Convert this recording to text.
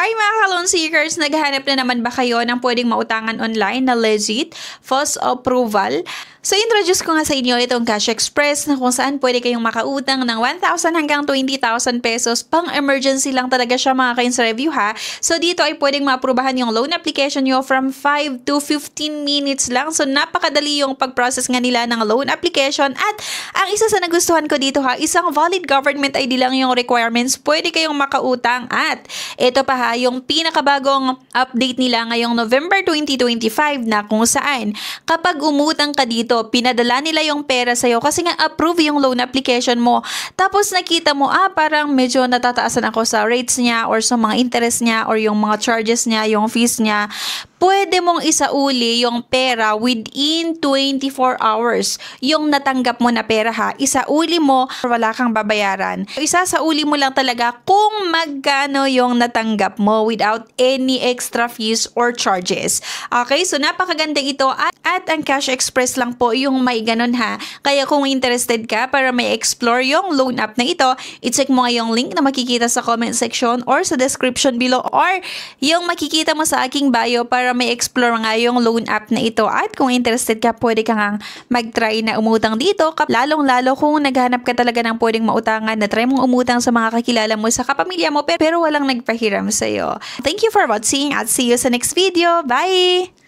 Hi mga ka-loan seekers! Naghahanap na naman ba kayo ng pwedeng mautangan online na legit, false approval? So, introduce ko nga sa inyo itong Cash Express na kung saan pwede kayong makautang ng 1,000 hanggang 20,000 pesos. Pang-emergency lang talaga siya mga ka-ins review ha. So, dito ay pwedeng maaprubahan yung loan application nyo from 5 to 15 minutes lang. So, napakadali yung pag-process nga nila ng loan application. At ang isa sa nagustuhan ko dito ha, isang valid government ID lang yung requirements. Pwede kayong makautang. At ito pa ha, yung pinakabagong update nila ngayong November 2025 na kung saan kapag umutang ka dito, pinadala nila yung pera sa'yo kasi nga approve yung loan application mo. Tapos nakita mo, parang medyo natataasan ako sa rates niya or sa mga interest niya or yung mga charges niya, yung fees niya. Pwede mong isauli yung pera within 24 hours. Yung natanggap mo na pera ha, isauli mo, wala kang babayaran. Isasauli mo lang talaga kung magkano yung natanggap mo without any extra fees or charges. Okay, so napakaganda ito at ang Cash Express lang po yung may ganun ha. Kaya kung interested ka para may explore yung loan app na ito, i-check mo nga yung link na makikita sa comment section or sa description below or yung makikita mo sa aking bio para may explore nga yung loan app na ito. At kung interested ka, pwede ka nga mag-try na umutang dito. Lalong-lalo kung naghanap ka talaga ng pwedeng mautangan na try mong umutang sa mga kakilala mo, sa kapamilya mo, pero walang nagpahiram sa'yo. Thank you for watching at see you sa next video. Bye!